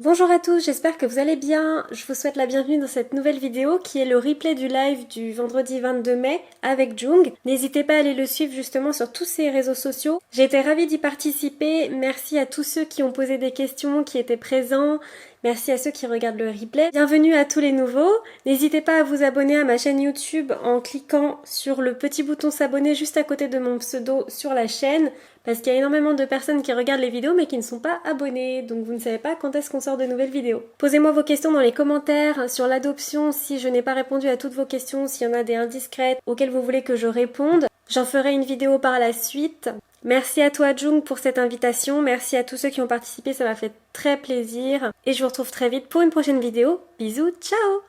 Bonjour à tous, j'espère que vous allez bien. Je vous souhaite la bienvenue dans cette nouvelle vidéo qui est le replay du live du vendredi 22 mai avec Jung. N'hésitez pas à aller le suivre justement sur tous ses réseaux sociaux. J'ai été ravie d'y participer. Merci à tous ceux qui ont posé des questions, qui étaient présents. Merci à ceux qui regardent le replay. Bienvenue à tous les nouveaux. N'hésitez pas à vous abonner à ma chaîne YouTube en cliquant sur le petit bouton s'abonner juste à côté de mon pseudo sur la chaîne. Parce qu'il y a énormément de personnes qui regardent les vidéos mais qui ne sont pas abonnées, donc vous ne savez pas quand est-ce qu'on sort de nouvelles vidéos. Posez-moi vos questions dans les commentaires sur l'adoption si je n'ai pas répondu à toutes vos questions, s'il y en a des indiscrètes auxquelles vous voulez que je réponde. J'en ferai une vidéo par la suite. Merci à toi Jung pour cette invitation, merci à tous ceux qui ont participé, ça m'a fait très plaisir. Et je vous retrouve très vite pour une prochaine vidéo. Bisous, ciao!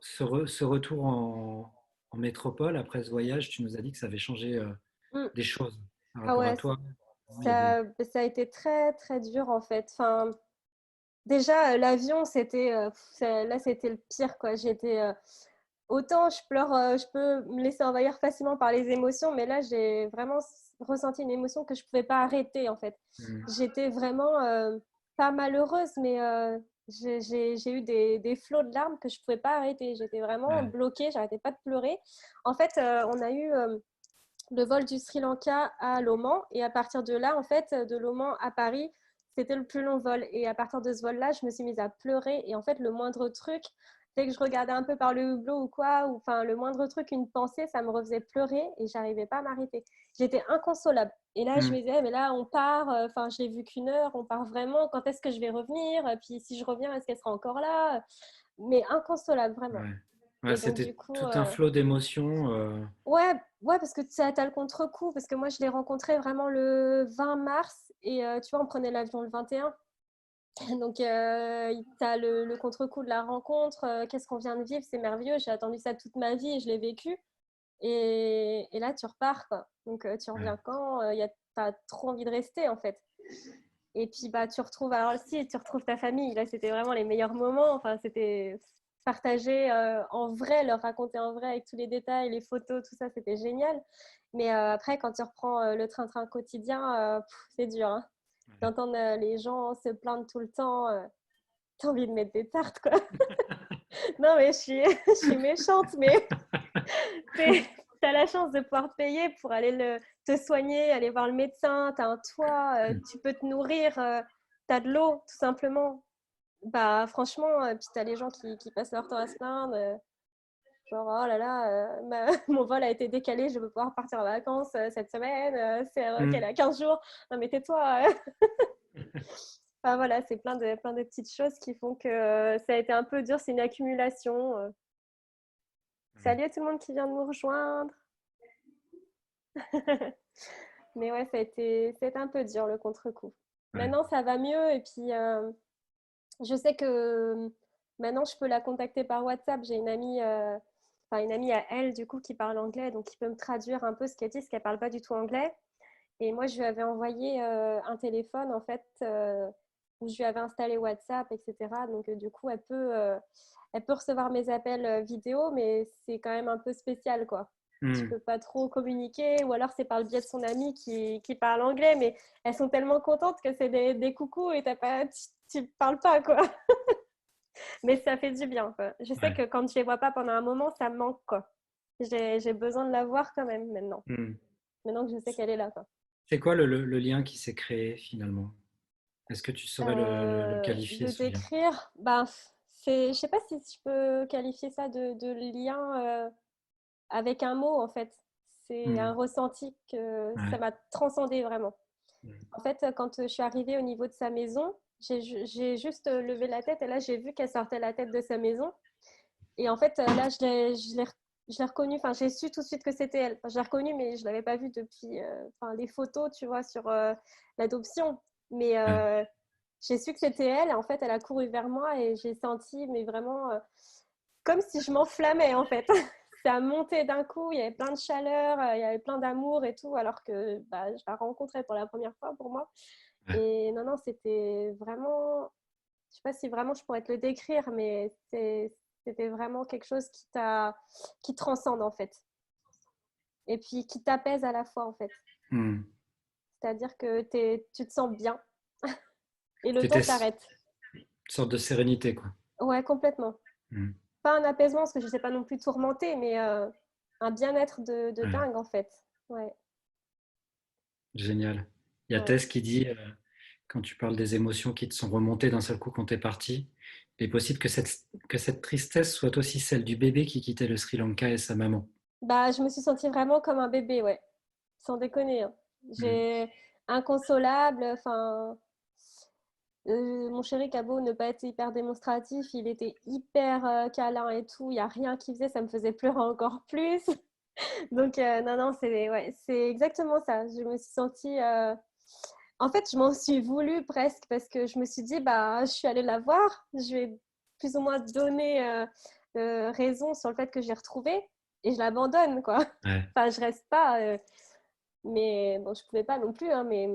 Ce retour en métropole après ce voyage, tu nous as dit que ça avait changé Mm. des choses par Ah rapport à ouais, toi. Il y a des... ça a été très très dur en fait. Enfin, déjà, l'avion, là, c'était le pire, quoi. Autant je pleure, je peux me laisser envahir facilement par les émotions, mais là, j'ai vraiment ressenti une émotion que je pouvais pas arrêter, en fait. Hmm. J'étais vraiment pas malheureuse, mais j'ai eu des flots de larmes que je pouvais pas arrêter. J'étais vraiment Ouais, bloquée, j'arrêtais pas de pleurer. En fait, on a eu le vol du Sri Lanka à l'Oman. Et à partir de là, en fait, de l'Oman à Paris, c'était le plus long vol. Et à partir de ce vol-là, je me suis mise à pleurer. Et en fait, le moindre truc, dès que je regardais un peu par le hublot ou quoi, ou enfin le moindre truc, une pensée, ça me refaisait pleurer et j'arrivais pas à m'arrêter. J'étais inconsolable. Et là, je hmm, me disais, mais là, on part, enfin, je l'ai vu qu'une heure, on part vraiment, quand est-ce que je vais revenir? Puis si je reviens, est-ce qu'elle sera encore là? Mais inconsolable, vraiment. ouais. Ouais, Et donc, du c'était coup, tout un flot d'émotions. ouais, ouais, parce que tu as le contre-coup, parce que moi, je l'ai rencontré vraiment le 20 mars et tu vois, on prenait l'avion le 21. Donc, tu as le contre-coup de la rencontre. Qu'est-ce qu'on vient de vivre? C'est merveilleux. J'ai attendu ça toute ma vie et je l'ai vécu. Et là, tu repars, quoi. Donc, tu Ouais, reviens quand? Tu as trop envie de rester, en fait. Et puis, bah, tu retrouves, alors si, tu retrouves ta famille. Là, c'était vraiment les meilleurs moments. Enfin, c'était partager en vrai, leur raconter en vrai avec tous les détails, les photos, tout ça, c'était génial. Mais après, quand tu reprends le train-train quotidien, c'est dur, hein. ouais. D'entendre les gens se plaindre tout le temps, t'as envie de mettre des tartes, quoi. Non, mais je suis méchante, mais t'as la chance de pouvoir payer pour aller te soigner, aller voir le médecin, t'as un toit, tu peux te nourrir, t'as de l'eau, tout simplement. Bah, franchement, puis t'as les gens qui passent leur temps à se plaindre, genre, oh là là, mon vol a été décalé, je vais pouvoir partir en vacances cette semaine, c'est qu'elle Hmm, a 15 jours. Non, mais tais-toi. Enfin, voilà, c'est plein de petites choses qui font que ça a été un peu dur, c'est une accumulation. ouais, Salut à tout le monde qui vient de nous rejoindre. Mais ouais, ça a été un peu dur le contre-coup. ouais. Maintenant, ça va mieux et puis je sais que maintenant, je peux la contacter par WhatsApp. J'ai une amie, enfin une amie à elle, du coup, qui parle anglais, donc qui peut me traduire un peu ce qu'elle dit, parce qu'elle parle pas du tout anglais. Et moi, je lui avais envoyé un téléphone, en fait, où je lui avais installé WhatsApp, etc. Donc, du coup, elle peut recevoir mes appels vidéo, mais c'est quand même un peu spécial, quoi. Je Hmm, peux pas trop communiquer, ou alors c'est par le biais de son amie qui parle anglais, mais elles sont tellement contentes que c'est des coucous et tu parles pas, quoi. Mais ça fait du bien, quoi. Je sais ouais, que quand je les vois pas pendant un moment, ça me manque, quoi. J'ai besoin de la voir quand même maintenant. hmm. Maintenant que je sais qu'elle est là, quoi. C'est quoi le lien qui s'est créé finalement? Est-ce que tu saurais le qualifier, Le ce lien? décrire, ben, je sais pas si je peux qualifier ça de lien avec un mot, en fait. C'est un Hmm, ressenti que ça ouais, m'a transcendé vraiment. hmm, En fait, quand je suis arrivée au niveau de sa maison, j'ai juste levé la tête et là, j'ai vu qu'elle sortait la tête de sa maison. Et en fait, là, je l'ai reconnue, enfin, j'ai su tout de suite que c'était elle. Enfin, je l'ai reconnue, mais je ne l'avais pas vue depuis enfin, les photos, tu vois, sur l'adoption. Mais ouais, j'ai su que c'était elle. Et en fait, elle a couru vers moi et j'ai senti, mais vraiment, comme si je m'enflammais, en fait. Ça a monté d'un coup, il y avait plein de chaleur, il y avait plein d'amour et tout, alors que bah, je la rencontrais pour la première fois pour moi. ouais. Et non, non, c'était vraiment, je sais pas si vraiment je pourrais te le décrire, mais c'était vraiment quelque chose qui transcende en fait. Et puis qui t'apaise à la fois en fait. Hmm, C'est-à-dire que tu te sens bien. Et le temps C'était s'arrête. une sorte de sérénité, quoi. Ouais, complètement. Mm. Pas un apaisement, parce que je ne sais pas non plus tourmenter, mais un bien-être de Ouais, dingue, en fait. Ouais, génial. Il y a ouais. Tess qui dit, quand tu parles des émotions qui te sont remontées d'un seul coup quand tu es parti, il est possible que cette tristesse soit aussi celle du bébé qui quittait le Sri Lanka et sa maman. Bah, je me suis sentie vraiment comme un bébé, ouais. Sans déconner, hein. Mm. J'ai inconsolable, enfin, mon chéri qui a beau ne pas être hyper démonstratif, il était hyper câlin et tout. Il n'y a rien qui faisait, ça me faisait pleurer encore plus. Donc, non, non, ouais, c'est exactement ça. Je me suis sentie. En fait, je m'en suis voulu presque parce que je me suis dit, bah, je suis allée la voir, je vais plus ou moins donner raison sur le fait que j'ai retrouvé et je l'abandonne, quoi. Ouais. Enfin, je reste pas. Mais bon, je pouvais pas non plus, hein, mais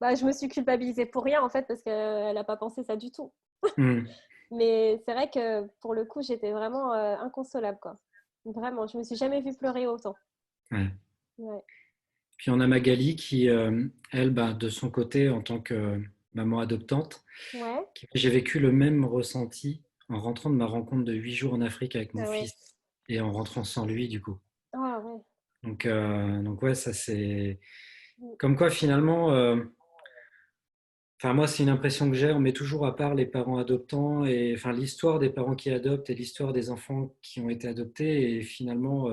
bah, je me suis culpabilisée pour rien en fait parce qu'elle n'a pas pensé ça du tout. Mm. Mais c'est vrai que pour le coup, j'étais vraiment inconsolable, quoi. Vraiment, je me suis jamais vue pleurer autant. Ouais. Ouais. Puis on a Magali qui, elle, bah, de son côté, en tant que maman adoptante, Ouais. j'ai vécu le même ressenti en rentrant de ma rencontre de 8 jours en Afrique avec mon Ah ouais. fils et en rentrant sans lui, du coup. Ah ouais. Donc ouais, ça c'est Mm. comme quoi finalement, enfin moi c'est une impression que j'ai, on met toujours à part les parents adoptants et enfin l'histoire des parents qui adoptent et l'histoire des enfants qui ont été adoptés et finalement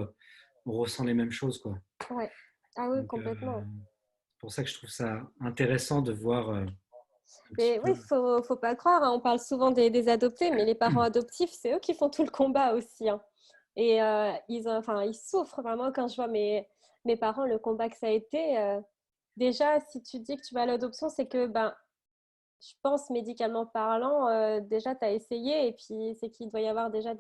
on ressent les mêmes choses quoi. Ouais. Ah oui, Donc complètement. c'est pour ça que je trouve ça intéressant de voir un petit Mais oui, peu. faut pas croire, hein. On parle souvent des adoptés, mais les parents adoptifs, c'est eux qui font tout le combat aussi, hein. Et enfin, ils souffrent vraiment quand je vois mes parents, le combat que ça a été. Déjà, si tu dis que tu vas à l'adoption, c'est que, ben, je pense, médicalement parlant, déjà, tu as essayé et puis c'est qu'il doit y avoir déjà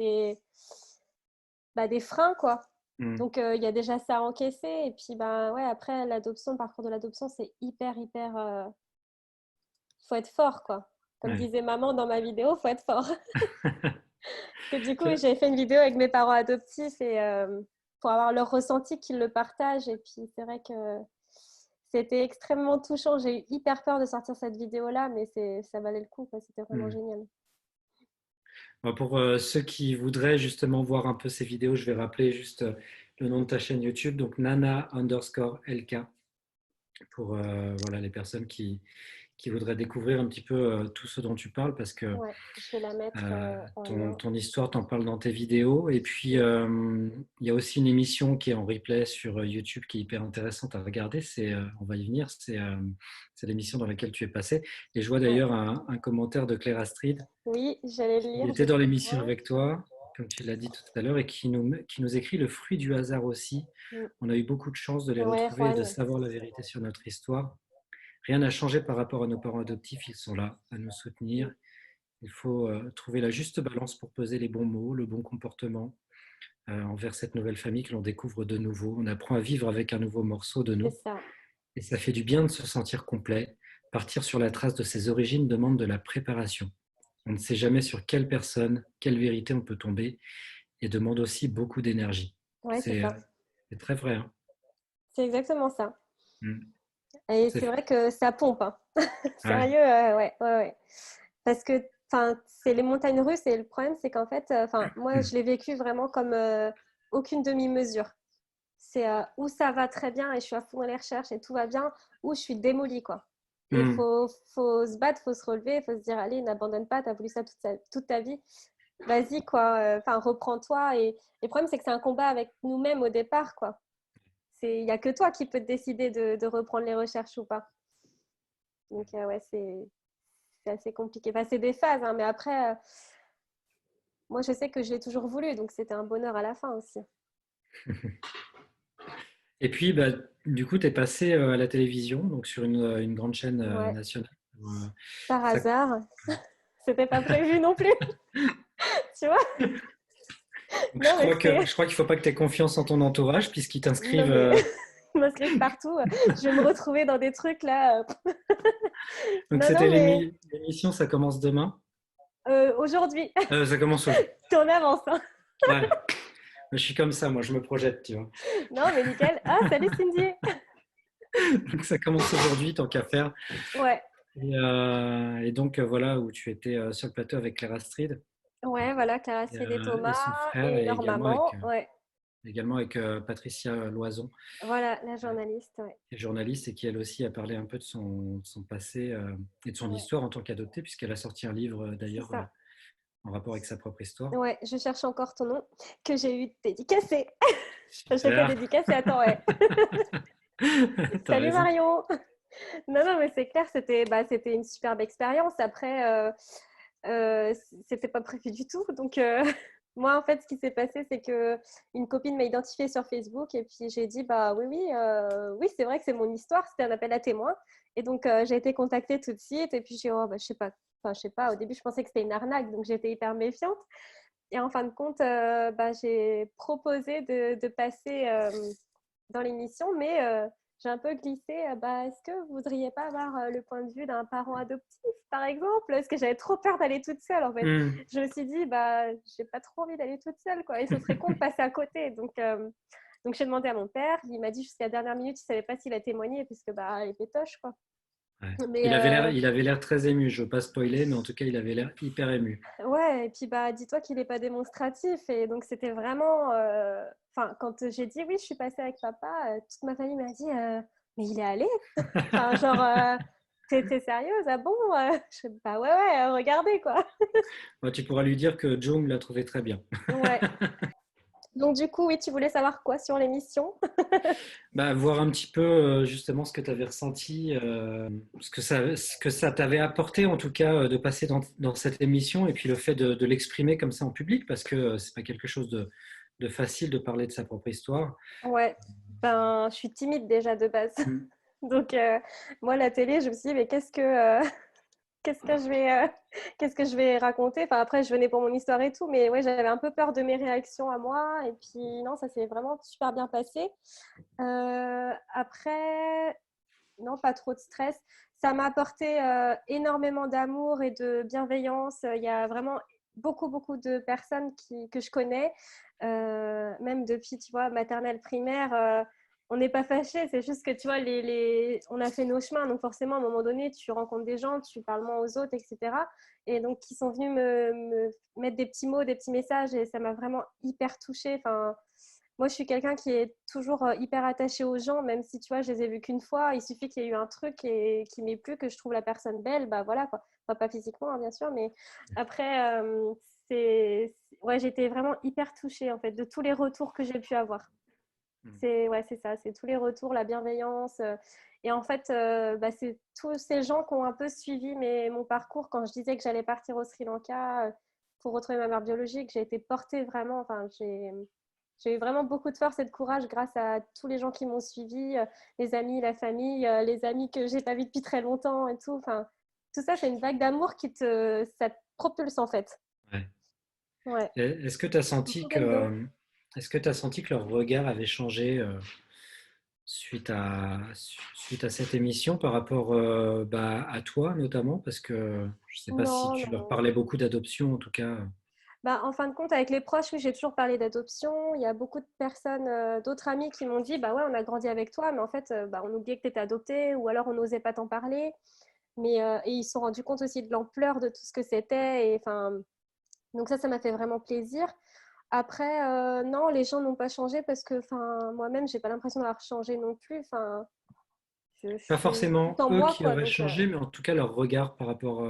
bah, des freins, quoi. Hmm, Donc, il y a déjà ça à encaisser. Et puis, ben, ouais, après, l'adoption, le parcours de l'adoption, c'est hyper, hyper. Faut être fort, quoi. Comme ouais. disait maman dans ma vidéo, faut être fort. Que du coup, j'ai fait une vidéo avec mes parents adoptifs et pour avoir leur ressenti, qu'ils le partagent. Et puis, c'est vrai que c'était extrêmement touchant. J'ai eu hyper peur de sortir cette vidéo-là, mais ça valait le coup, quoi. C'était vraiment Hmm. génial. Bon, pour ceux qui voudraient justement voir un peu ces vidéos, je vais rappeler juste le nom de ta chaîne YouTube, donc Nana_LK, pour voilà, les personnes qui voudraient découvrir un petit peu tout ce dont tu parles, parce que Ouais, je vais la mettre en ton, lien. ton histoire, t'en parles dans tes vidéos. Et puis, Mm. il y a aussi une émission qui est en replay sur YouTube qui est hyper intéressante à regarder. On va y venir, c'est l'émission dans laquelle tu es passé. Et je vois Ouais. d'ailleurs un commentaire de Claire Astrid. Oui, j'allais le Il lire était dans l'émission justement. avec toi, comme tu l'as dit tout à l'heure, et qui nous écrit le fruit du hasard aussi. Mm. On a eu beaucoup de chance de les Ouais, retrouver et de Juan. savoir la vérité sur notre histoire. Rien n'a changé par rapport à nos parents adoptifs, ils sont là à nous soutenir. Mm. Il faut trouver la juste balance pour peser les bons mots, le bon comportement envers cette nouvelle famille que l'on découvre de nouveau. On apprend à vivre avec un nouveau morceau de C'est nous ça. et ça fait du bien de se sentir complet. Partir sur la trace de ses origines demande de la préparation. On ne sait jamais sur quelle personne, quelle vérité on peut tomber et demande aussi beaucoup d'énergie. Ouais, c'est C'est ça. très vrai. Hein. C'est exactement ça. Mm. Et C'est c'est fait. vrai que ça pompe, hein. Ouais. Sérieux, ouais, ouais, ouais. Parce que, enfin, c'est les montagnes russes et le problème, c'est qu'en fait, enfin, moi, je l'ai vécu vraiment comme aucune demi-mesure. C'est où ça va très bien et je suis à fond dans les recherches et tout va bien, ou je suis démolie, quoi. Et Mm. faut se battre, faut se relever, faut se dire, allez, n'abandonne pas, t'as voulu ça toute ta vie. Vas-y, quoi. Enfin, reprends-toi. Et le problème, c'est que c'est un combat avec nous-mêmes au départ, quoi. Il n'y a que toi qui peux te décider de reprendre les recherches ou pas. Donc, ouais, c'est assez compliqué. Enfin, c'est des phases, hein, mais après, moi, je sais que je l'ai toujours voulu, donc c'était un bonheur à la fin aussi. Et puis, bah, du coup, tu es passé à la télévision, donc sur une grande chaîne Ouais, nationale. Euh, par ça- hasard. C'était pas prévu non plus, tu vois. Donc, Non, mais je crois qu'il ne faut pas que tu aies confiance en ton entourage puisqu'ils non, t'inscrivent. mais ils m'inscrivent partout. Je vais me retrouver dans des trucs là. Donc, Non, c'était non, mais l'émission, ça commence demain. aujourd'hui, Ça commence aujourd'hui. t'es en avance, hein. Ouais, je suis comme ça, moi, je me projette, tu vois. Non, mais nickel. Ah, salut Cindy. Donc ça commence aujourd'hui, tant qu'à faire. Ouais, Et donc voilà, où tu étais sur le plateau avec Claire Astrid ouais, voilà, Clara Cyril et et Thomas son frère, et et leur maman, ouais. également avec Patricia Loison, Voilà, la euh, journaliste, ouais. qui est journaliste et qui elle aussi a parlé un peu de son passé et de son Ouais, histoire en tant qu'adoptée, puisqu'elle a sorti un livre c'est d'ailleurs ça. en rapport avec sa propre histoire. Ouais, je cherche encore ton nom que j'ai eu dédicacé. Enfin, je l'ai fait Super, dédicacer, attends, ouais. t'as Salut raison. Marion! Non, non, mais c'est clair, c'était une superbe expérience. Après, c'était pas prévu du tout. Donc, moi, en fait, ce qui s'est passé, c'est que une copine m'a identifiée sur Facebook et puis j'ai dit, bah oui, oui, oui, c'est vrai que c'est mon histoire. C'était un appel à témoins. Et donc, j'ai été contactée tout de suite. Et puis, j'ai, oh, bah, je sais pas. Enfin, je sais pas. Au début, je pensais que c'était une arnaque, donc j'étais hyper méfiante. Et en fin de compte, bah, j'ai proposé de passer dans l'émission, mais j'ai un peu glissé. Bah, est-ce que vous voudriez pas avoir le point de vue d'un parent adoptif, par exemple? Parce que j'avais trop peur d'aller toute seule, en fait. Hmm. Je me suis dit, bah, j'ai pas trop envie d'aller toute seule, quoi. Et ce serait con de passer à côté. Donc j'ai demandé à mon père. Il m'a dit jusqu'à la dernière minute, il savait pas s'il a témoigné, puisque bah, elle est pétoche, quoi. Ouais. Mais Il avait l'air très ému. Je veux pas spoiler, mais en tout cas, il avait l'air hyper ému. ouais, et puis bah, dis-toi qu'il n'est pas démonstratif. Et donc, c'était vraiment. Enfin, quand j'ai dit oui, je suis passée avec papa, toute ma famille m'a dit mais il est allé? Enfin, genre, t'es sérieuse? Ah bon? Je fais, bah ouais, ouais, regardez quoi. Moi, tu pourras lui dire que Jung l'a trouvé très bien. Ouais. Donc, du coup, oui, tu voulais savoir quoi sur l'émission? Bah, voir un petit peu justement ce que tu avais ressenti, ce que ça t'avait apporté en tout cas de passer dans cette émission et puis le fait de l'exprimer comme ça en public parce que c'est pas quelque chose de facile de parler de sa propre histoire. Ouais. Ben, je suis timide déjà de base. Mm. Donc, moi, la télé, je me suis dit, mais qu'est-ce que je vais, qu'est-ce que je vais raconter? Enfin, après, je venais pour mon histoire et tout, mais ouais, j'avais un peu peur de mes réactions à moi. Et puis, non, ça s'est vraiment super bien passé. Après, non, pas trop de stress. Ça m'a apporté énormément d'amour et de bienveillance. Il y a vraiment beaucoup, beaucoup de personnes que je connais, même depuis, tu vois, maternelle, primaire. On n'est pas fâchés, c'est juste que, tu vois, on a fait nos chemins. Donc, forcément, à un moment donné, tu rencontres des gens, tu parles moins aux autres, etc. Et donc, ils sont venus me mettre des petits mots, des petits messages, et ça m'a vraiment hyper touchée. Enfin, moi, je suis quelqu'un qui est toujours hyper attaché aux gens, même si, tu vois, je les ai vus qu'une fois. Il suffit qu'il y ait eu un truc et qui m'ait plu, que je trouve la personne belle, bah voilà, quoi. Enfin, pas physiquement, hein, bien sûr, mais après, ouais, j'étais vraiment hyper touchée, en fait, de tous les retours que j'ai pu avoir. Mm. Ouais, c'est ça, c'est tous les retours, la bienveillance. Et en fait, bah, c'est tous ces gens qui ont un peu suivi mon parcours quand je disais que j'allais partir au Sri Lanka pour retrouver ma mère biologique. J'ai été portée vraiment, enfin, j'ai eu vraiment beaucoup de force et de courage grâce à tous les gens qui m'ont suivi, les amis, la famille, les amis que j'ai pas vus depuis très longtemps et tout. Enfin, tout ça, c'est une vague d'amour ça te propulse en fait. Ouais. Ouais. Est-ce que tu as senti Bendo. est-ce que tu as senti que leur regard avait changé suite à cette émission par rapport bah, à toi notamment? Parce que je ne sais pas si Non, tu non, leur non. parlais beaucoup d'adoption en tout cas. Bah, en fin de compte, avec les proches, oui, j'ai toujours parlé d'adoption. Il y a beaucoup de personnes, d'autres amis qui m'ont dit, bah ouais, on a grandi avec toi, mais en fait, bah, on oubliait que tu étais adoptée, ou alors on n'osait pas t'en parler. Et ils se sont rendus compte aussi de l'ampleur de tout ce que c'était. Et enfin, donc ça m'a fait vraiment plaisir. Après, non, les gens n'ont pas changé parce que, enfin, moi-même, j'ai pas l'impression d'avoir changé non plus. Enfin, je Pas suis tout forcément en eux moi, qui quoi. auraient Donc, changé, mais en tout cas leur regard par rapport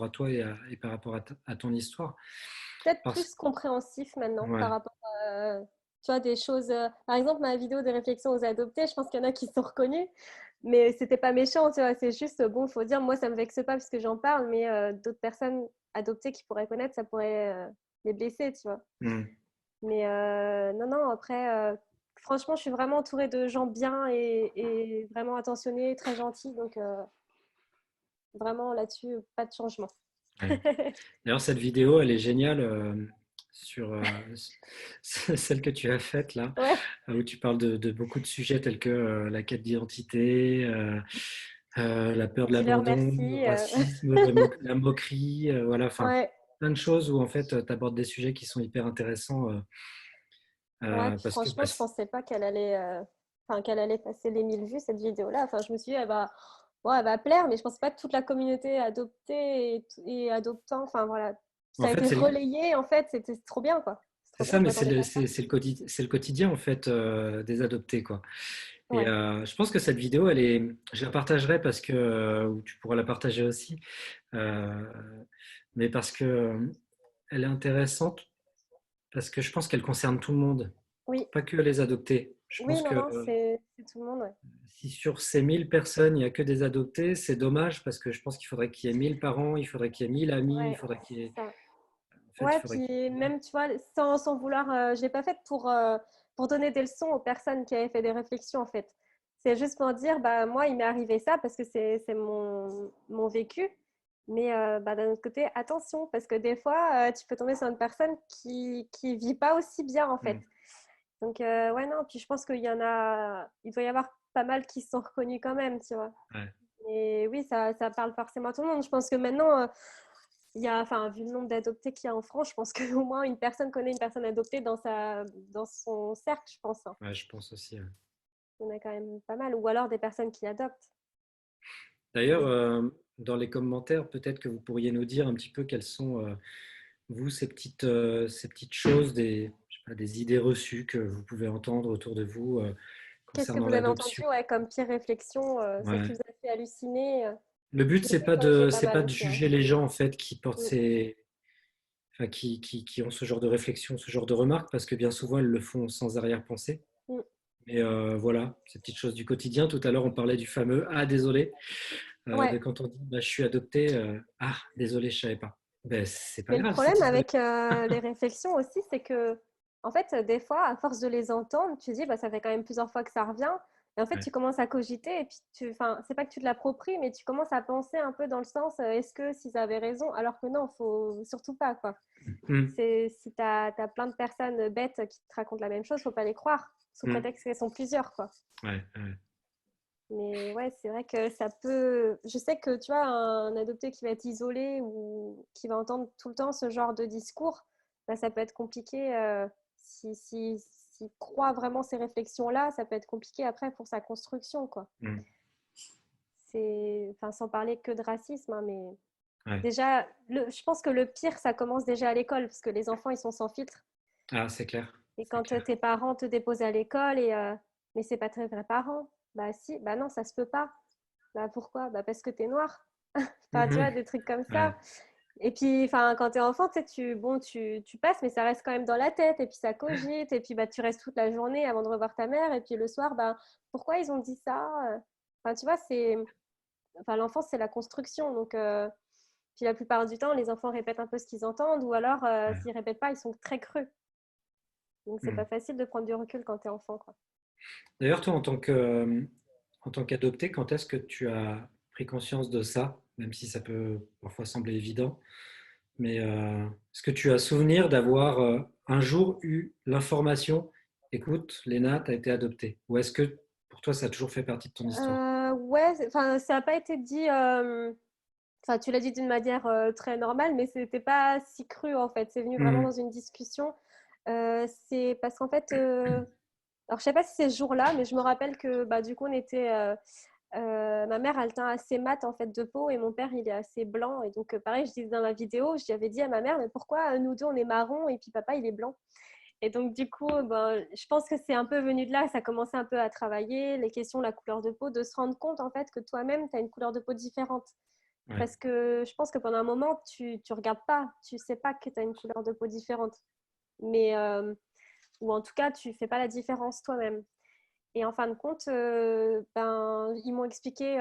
à toi et par rapport à ton histoire. peut-être Parce plus compréhensif maintenant par ouais. rapport à, tu vois, des choses. Par exemple, ma vidéo de réflexion aux adoptés, je pense qu'il y en a qui se sont reconnus, mais c'était pas méchant, tu vois. C'est juste, bon, il faut dire, moi, ça me vexe pas parce que j'en parle, mais d'autres personnes adoptées qui pourraient connaître, ça pourrait les blesser, tu vois. Hmm. Mais non, non, après, franchement, je suis vraiment entourée de gens bien et vraiment attentionnés, très gentils, donc vraiment là-dessus, pas de changement. Ouais. D'ailleurs, cette vidéo, elle est géniale sur celle que tu as faite là, Ouais, où tu parles de beaucoup de sujets tels que la quête d'identité, la peur de dis-leur l'abandon, le merci. racisme, la moquerie, voilà, enfin, Ouais. plein de choses où en fait, tu abordes des sujets qui sont hyper intéressants Ouais, puis parce que bah, franchement, je pensais pas qu'elle allait. enfin, qu'elle allait passer les 1000 vues, cette vidéo-là. Enfin, je me suis dit, bon, elle va plaire, mais je pensais pas que toute la communauté adoptée et adoptant, enfin voilà, En ça a fait, été relayé, en fait, c'était trop bien, quoi. C'est c'est trop bien, ça, je mais m'attendais pas à ça. c'est le quotidien en fait des adoptés, quoi. Et Ouais, je pense que cette vidéo, je la partagerai parce que, ou tu pourras la partager aussi, euh, mais parce que elle est intéressante, parce que je pense qu'elle concerne tout le monde, oui, pas que les adoptés. Je oui, pense non, que non, c'est tout le monde, ouais. si sur ces 1000 personnes, il n'y a que des adoptés, c'est dommage parce que je pense qu'il faudrait qu'il y ait 1000 parents, il faudrait qu'il y ait 1000 amis, il Ouais, faudrait qu'il y ait, c'est ça. en fait, il Ouais, faudrait qu'il puis y ait... même, tu vois, sans vouloir, je l'ai pas faite pour donner des leçons aux personnes qui avaient fait des réflexions, en fait. C'est juste pour dire, bah, moi, il m'est arrivé ça parce que c'est mon vécu. Mais bah, d'un autre côté, attention, parce que des fois, tu peux tomber sur une personne qui vit pas aussi bien, en fait. Mm. Donc, ouais, non, puis je pense il doit y avoir pas mal qui se sont reconnus quand même, tu vois. Ouais. Et oui, ça parle forcément à tout le monde. Je pense que maintenant, enfin, vu le nombre d'adoptés qu'il y a en France, je pense qu'au moins une personne connaît une personne adoptée dans son cercle, je pense, hein. Ouais, je pense aussi. Ouais. Il y en a quand même pas mal. Ou alors des personnes qui adoptent. D'ailleurs, Mais dans les commentaires, peut-être que vous pourriez nous dire un petit peu quelles sont, vous, ces petites choses, je sais pas, des idées reçues que vous pouvez entendre autour de vous qu'est-ce que concernant vous avez entendu, l'adoption. ouais, comme pire réflexion, celle qui Ouais. vous a fait halluciner? Le but, Je les ai corrigées pas c'est mal pas de aussi, hein. juger les gens en fait qui portent Mm, enfin, qui ont ce genre de réflexion, ce genre de remarques, parce que bien souvent elles le font sans arrière-pensée. mm. Mais voilà, ces petites choses du quotidien. Tout à l'heure, on parlait du fameux ah désolé, de Ouais. quand on dit bah, je suis adopté, ah désolé, je savais pas. Ben c'est pas Mais le grave si problème tu savais. avec les réflexions aussi, c'est que, en fait, des fois, à force de les entendre, tu dis, bah, ça fait quand même plusieurs fois que ça revient. Et en fait, Ouais. tu commences à cogiter et puis enfin, c'est pas que tu te l'appropries, mais tu commences à penser un peu dans le sens, est-ce que s'ils avaient raison? Alors que non, faut surtout pas, quoi. Mm. Si tu as plein de personnes bêtes qui te racontent la même chose, faut pas les croire, sous Mm. prétexte qu'elles sont plusieurs, quoi. Ouais, ouais. Mais ouais, c'est vrai que ça peut. Je sais que tu vois, un adopté qui va être isolé ou qui va entendre tout le temps ce genre de discours, bah, ça peut être compliqué. S'il croit vraiment ces réflexions-là, ça peut être compliqué après pour sa construction, quoi. Mm. Enfin, sans parler que de racisme, hein, mais Ouais. déjà, je pense que le pire, ça commence déjà à l'école, parce que les enfants, ils sont sans filtre. Ah, c'est clair, Et c'est quand clair. tes parents te déposent à l'école mais c'est pas tes vrais parents, bah si, bah non, ça se peut pas. Bah pourquoi? Bah parce que t'es noir. Enfin, tu vois, Mhm. des trucs comme ça. Ouais. Et puis, enfin, quand t'es enfant, tu sais, bon, tu passes, mais ça reste quand même dans la tête. Et puis, ça cogite. Et puis, bah, tu restes toute la journée avant de revoir ta mère. Et puis, le soir, bah, pourquoi ils ont dit ça? Enfin, tu vois, enfin, l'enfance, c'est la construction. Donc, puis la plupart du temps, les enfants répètent un peu ce qu'ils entendent. Ou alors, Ouais. s'ils répètent pas, ils sont très creux. Donc, c'est Mm. pas facile de prendre du recul quand t'es enfant, quoi. D'ailleurs, toi, en tant qu'adopté, quand est-ce que tu as pris conscience de ça, même si ça peut parfois sembler évident, mais est-ce que tu as souvenir d'avoir un jour eu l'information, écoute, Léna, tu as été adoptée, ou est-ce que pour toi, ça a toujours fait partie de ton histoire? Ouais, enfin, ça n'a pas été dit. Enfin, tu l'as dit d'une manière très normale, mais c'était pas si cru en fait. C'est venu vraiment dans Mhm. une discussion. C'est parce qu'en fait, alors je sais pas si c'est ce jour-là, mais je me rappelle que bah, du coup, ma mère, elle teint assez mat en fait de peau et mon père, il est assez blanc. Et donc, pareil, je disais dans ma vidéo, j'avais dit à ma mère, mais pourquoi nous deux on est marron et puis papa il est blanc? Et donc, du coup, ben, je pense que c'est un peu venu de là. Ça a commencé un peu à travailler les questions, la couleur de peau, de se rendre compte en fait que toi-même, tu as une couleur de peau différente. Ouais. Parce que je pense que pendant un moment, tu regardes pas, tu sais pas que tu as une couleur de peau différente. Mais, ou en tout cas, tu fais pas la différence toi-même. Et en fin de compte, ben, ils m'ont expliqué,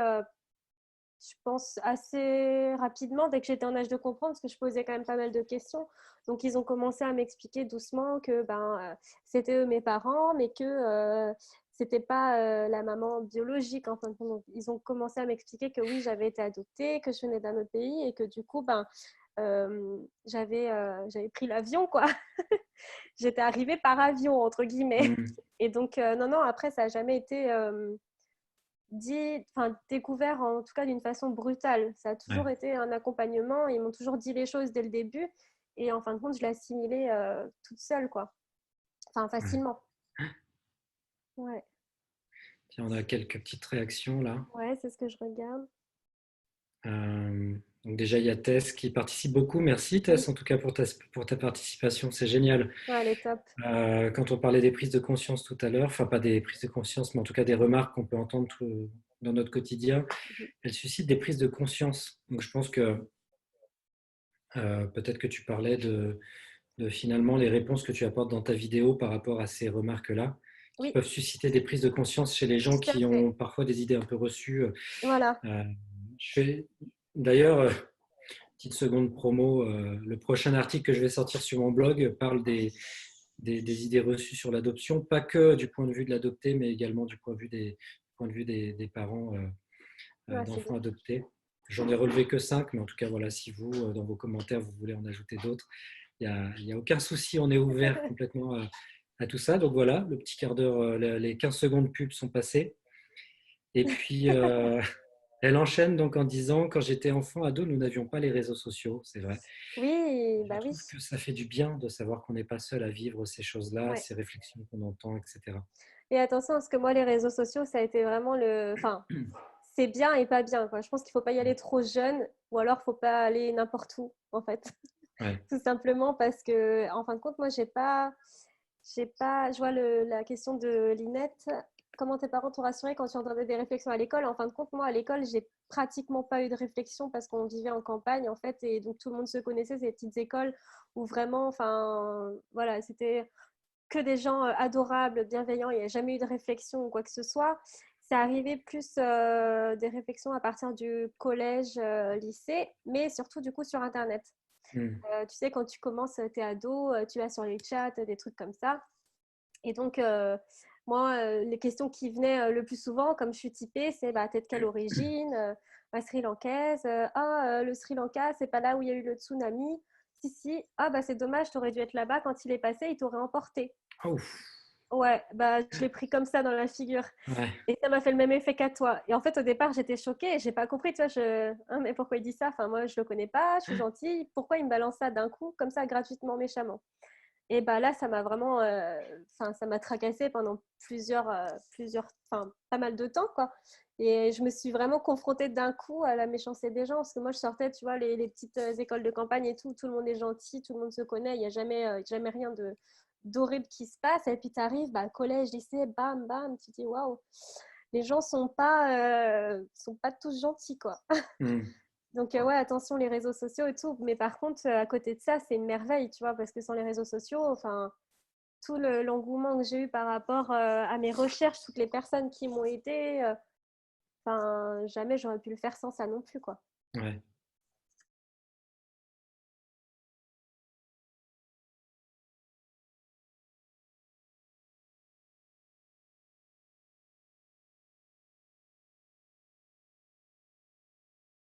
je pense, assez rapidement, dès que j'étais en âge de comprendre, parce que je posais quand même pas mal de questions. Donc, ils ont commencé à m'expliquer doucement que ben, c'était eux mes parents, mais que c'était pas la maman biologique. En fin de compte. Donc, ils ont commencé à m'expliquer que oui, j'avais été adoptée, que je venais d'un autre pays et que du coup, ben, j'avais pris l'avion, quoi. J'étais arrivée par avion, entre guillemets. Mhm. Et donc, non, non, après, ça n'a jamais été enfin, découvert en tout cas d'une façon brutale. Ça a Ouais. toujours été un accompagnement. Ils m'ont toujours dit les choses dès le début. Et en fin de compte, je l'ai assimilé toute seule, quoi. Enfin, Ouais. facilement. Ouais. on a quelques petites réactions là. Ouais, c'est ce que je regarde. Donc déjà, il y a Tess qui participe beaucoup. Merci Oui, Tess, en tout cas pour ta participation, c'est génial. ouais, elle est top. Quand on parlait des prises de conscience tout à l'heure, enfin pas des prises de conscience, mais en tout cas des remarques qu'on peut entendre dans notre quotidien, Mhm. elles suscitent des prises de conscience. Donc je pense que peut-être que tu parlais de finalement les réponses que tu apportes dans ta vidéo par rapport à ces remarques-là, qui Oui, peuvent susciter des prises de conscience chez les gens tout à qui fait. ont parfois des idées un peu reçues. Voilà. Euh, D'ailleurs, petite seconde promo, le prochain article que je vais sortir sur mon blog parle des idées reçues sur l'adoption, pas que du point de vue de l'adopté, mais également du point de vue des parents Ouais, c'est bien. d'enfants adoptés. J'en ai relevé que 5, mais en tout cas, voilà, si vous, dans vos commentaires, vous voulez en ajouter d'autres, il y a aucun souci, on est ouvert complètement à tout ça. Donc voilà, le petit quart d'heure, les 15 secondes pub sont passées. Et puis, elle enchaîne donc en disant, quand j'étais enfant, ado, nous n'avions pas les réseaux sociaux, c'est vrai. Oui, Je bah oui. trouve que ça fait du bien de savoir qu'on n'est pas seul à vivre ces choses-là, Ouais. ces réflexions qu'on entend, etc. Et attention, parce que moi, les réseaux sociaux, ça a été vraiment le. Enfin, c'est bien et pas bien, quoi. Je pense qu'il faut pas y aller trop jeune, ou alors faut pas aller n'importe où, en fait. Ouais. Tout simplement parce que, en fin de compte, moi, je vois la question de Linette. Comment tes parents t'ont rassuré quand tu entendais des réflexions à l'école? En fin de compte, moi, à l'école, j'ai pratiquement pas eu de réflexion parce qu'on vivait en campagne, en fait, et donc tout le monde se connaissait, ces petites écoles où vraiment, enfin, voilà, c'était que des gens adorables, bienveillants, il n'y a jamais eu de réflexion ou quoi que ce soit. C'est arrivé plus des réflexions à partir du collège, lycée, mais surtout du coup sur Internet. Mm. Tu sais, quand tu commences, t'es ado, tu vas sur les chats, des trucs comme ça. Et donc, moi, les questions qui venaient le plus souvent, comme je suis typée, c'est bah, t'es de quelle origine? Bah, Sri Lankaise. Le Sri Lanka, c'est pas là où il y a eu le tsunami. Si, si. Ah, bah c'est dommage, t'aurais dû être là-bas. Quand il est passé, il t'aurait emporté. Oh, Ouais, bah je l'ai pris comme ça dans la figure. ouais. Et ça m'a fait le même effet qu'à toi. Et en fait, au départ, j'étais choquée. J'ai pas compris, tu vois. Hein, mais pourquoi il dit ça? Enfin, moi, je le connais pas. Je suis gentille. Pourquoi il me balance ça d'un coup, comme ça, gratuitement, méchamment? Et bah là, ça m'a vraiment, enfin, ça m'a tracassée pendant enfin, pas mal de temps, quoi. Et je me suis vraiment confrontée d'un coup à la méchanceté des gens, parce que moi, je sortais, tu vois, les petites écoles de campagne et tout le monde est gentil, tout le monde se connaît, il n'y a jamais rien de d'horrible qui se passe. Et puis tu arrives, bah, collège, lycée, bam, bam, tu te dis waouh, les gens sont pas tous gentils, quoi. Mm. Donc, ouais, attention les réseaux sociaux et tout. Mais par contre, à côté de ça, c'est une merveille, tu vois, parce que sans les réseaux sociaux, enfin, l'engouement que j'ai eu par rapport à mes recherches, toutes les personnes qui m'ont aidé, enfin, jamais j'aurais pu le faire sans ça non plus, quoi. Ouais.